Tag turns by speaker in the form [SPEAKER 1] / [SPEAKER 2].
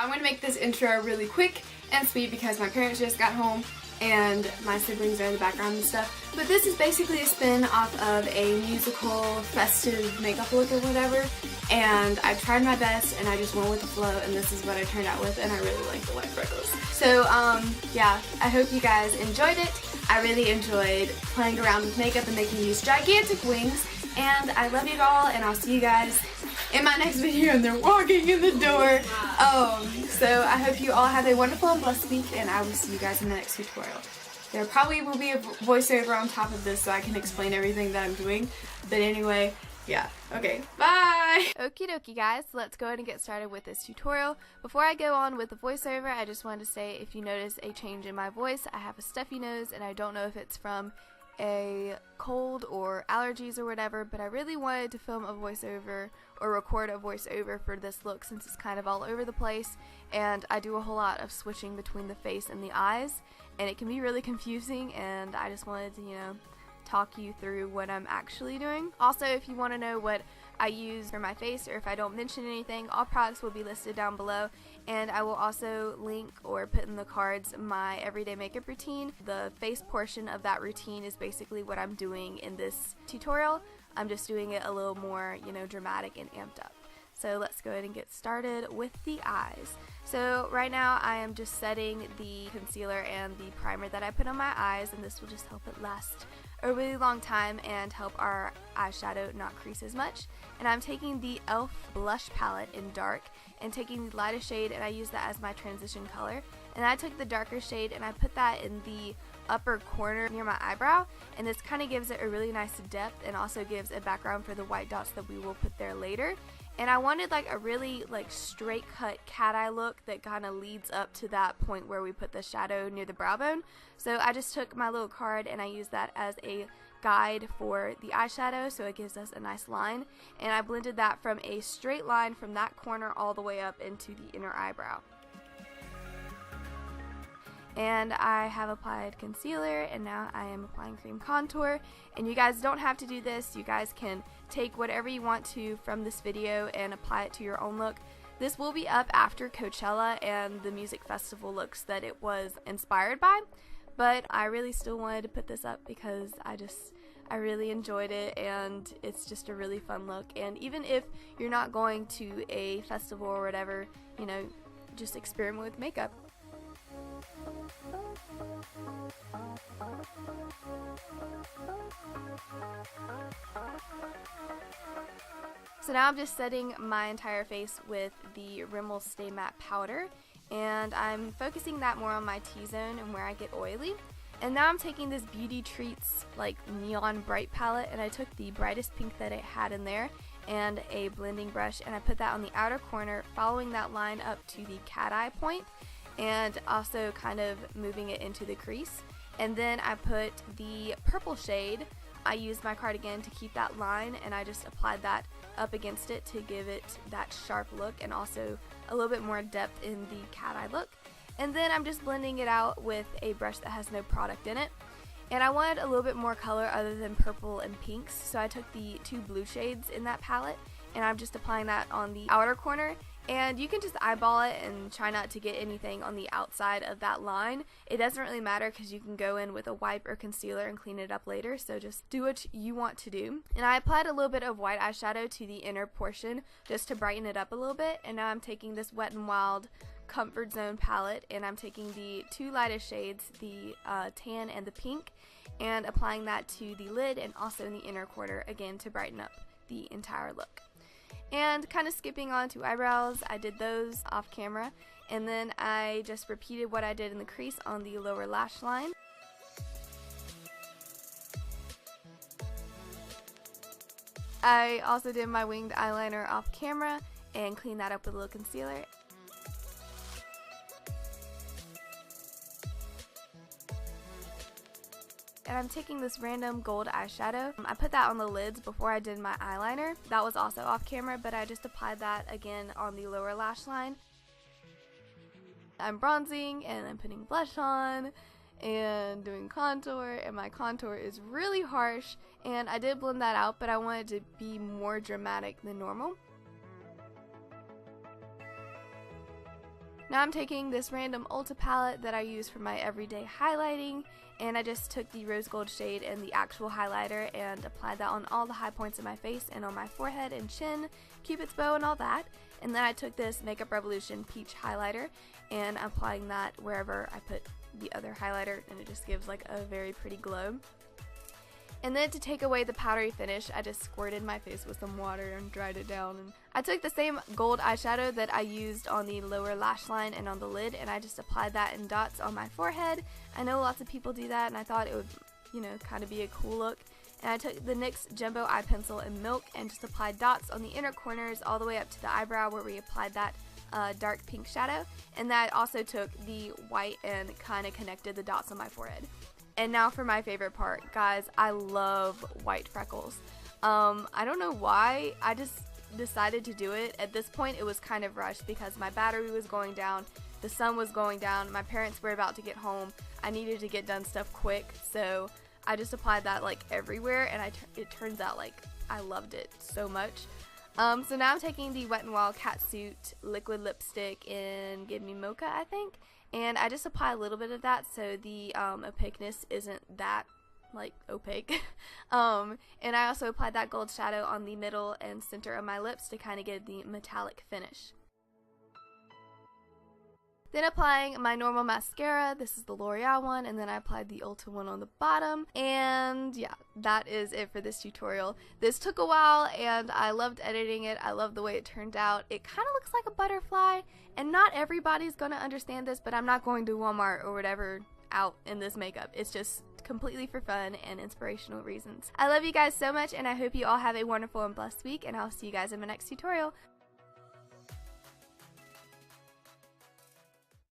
[SPEAKER 1] I'm going to make this intro really quick and sweet because my parents just got home and my siblings are in the background and stuff. But this is basically a spin off of a musical festive makeup look or whatever, and I tried my best and I just went with the flow, and this is what I turned out with, and I really like the white freckles. So yeah, I hope you guys enjoyed it. I really enjoyed playing around with makeup and making these gigantic wings, and I love you all, and I'll see you guys in my next video. And they're walking in the door. So I hope you all have a wonderful and blessed week, and I will see you guys in the next tutorial. There probably will be a voiceover on top of this so I can explain everything that I'm doing. But anyway, yeah. Okay, bye! Okie dokie guys, let's go ahead and get started with this tutorial. Before I go on with the voiceover, I just wanted to say if you notice a change in my voice, I have a stuffy nose and I don't know if it's from a cold or allergies or whatever, but I really wanted to film a voiceover or record a voiceover for this look since it's kind of all over the place, and I do a whole lot of switching between the face and the eyes, and it can be really confusing, and I just wanted to, you know, talk you through what I'm actually doing. Also, if you want to know what I use for my face or if I don't mention anything, all products will be listed down below, and I will also link or put in the cards my everyday makeup routine. The face portion of that routine is basically what I'm doing in this tutorial. I'm just doing it a little more, you know, dramatic and amped up. So let's go ahead and get started with the eyes. So right now I am just setting the concealer and the primer that I put on my eyes, and this will just help it last a really long time and help our eyeshadow not crease as much. And I'm taking the e.l.f. blush palette in dark and taking the lightest shade, and I use that as my transition color. And I took the darker shade and I put that in the upper corner near my eyebrow, and this kind of gives it a really nice depth and also gives a background for the white dots that we will put there later. And I wanted like a really like straight cut cat eye look that kind of leads up to that point where we put the shadow near the brow bone. So I just took my little card and I used that as a guide for the eyeshadow, so it gives us a nice line, and I blended that from a straight line from that corner all the way up into the inner eyebrow. And I have applied concealer, and now I am applying cream contour. And you guys don't have to do this. You guys can take whatever you want to from this video and apply it to your own look. This will be up after Coachella and the music festival looks that it was inspired by, but I really still wanted to put this up because I really enjoyed it, and it's just a really fun look. And even if you're not going to a festival or whatever, you know, just experiment with makeup. So now I'm just setting my entire face with the Rimmel Stay Matte powder, and I'm focusing that more on my T-zone and where I get oily. And now I'm taking this Beauty Treats like neon bright palette, and I took the brightest pink that it had in there and a blending brush, and I put that on the outer corner, following that line up to the cat eye point and also kind of moving it into the crease. And then I put the purple shade. I used my cardigan to keep that line, and I just applied that up against it to give it that sharp look and also a little bit more depth in the cat eye look. And then I'm just blending it out with a brush that has no product in it. And I wanted a little bit more color other than purple and pinks, so I took the two blue shades in that palette, and I'm just applying that on the outer corner. And you can just eyeball it and try not to get anything on the outside of that line. It doesn't really matter because you can go in with a wipe or concealer and clean it up later, so just do what you want to do. And I applied a little bit of white eyeshadow to the inner portion just to brighten it up a little bit. And now I'm taking this Wet n Wild Comfort Zone palette, and I'm taking the two lightest shades, the tan and the pink, and applying that to the lid and also in the inner corner, again to brighten up the entire look. And kind of skipping on to eyebrows, I did those off camera, and then I just repeated what I did in the crease on the lower lash line. I also did my winged eyeliner off camera and cleaned that up with a little concealer. And I'm taking this random gold eyeshadow. I put that on the lids before I did my eyeliner. That was also off camera, but I just applied that again on the lower lash line. I'm bronzing and I'm putting blush on and doing contour, and my contour is really harsh, and I did blend that out, but I wanted to be more dramatic than normal. Now I'm taking this random Ulta palette that I use for my everyday highlighting, and I just took the rose gold shade and the actual highlighter and applied that on all the high points of my face and on my forehead and chin, Cupid's bow and all that. And then I took this Makeup Revolution peach highlighter and I'm applying that wherever I put the other highlighter, and it just gives like a very pretty glow. And then to take away the powdery finish, I just squirted my face with some water and dried it down. And I took the same gold eyeshadow that I used on the lower lash line and on the lid, and I just applied that in dots on my forehead. I know lots of people do that, and I thought it would, you know, kind of be a cool look. And I took the NYX Jumbo Eye Pencil in Milk and just applied dots on the inner corners all the way up to the eyebrow where we applied that dark pink shadow. And then I also took the white and kind of connected the dots on my forehead. And now for my favorite part. Guys, I love white freckles. I don't know why, I just decided to do it. At this point, it was kind of rushed because my battery was going down, the sun was going down, my parents were about to get home, I needed to get done stuff quick, so I just applied that like everywhere, and it turns out like I loved it so much. So now I'm taking the Wet n Wild Catsuit liquid lipstick in Give Me Mocha, I think, and I just apply a little bit of that so the opaqueness isn't that like opaque. And I also applied that gold shadow on the middle and center of my lips to kind of get the metallic finish. Then applying my normal mascara, this is the L'Oreal one, and then I applied the Ulta one on the bottom, and yeah, that is it for this tutorial. This took a while, and I loved editing it. I love the way it turned out. It kind of looks like a butterfly, and not everybody's gonna understand this, but I'm not going to Walmart or whatever out in this makeup. It's just completely for fun and inspirational reasons. I love you guys so much, and I hope you all have a wonderful and blessed week, and I'll see you guys in my next tutorial.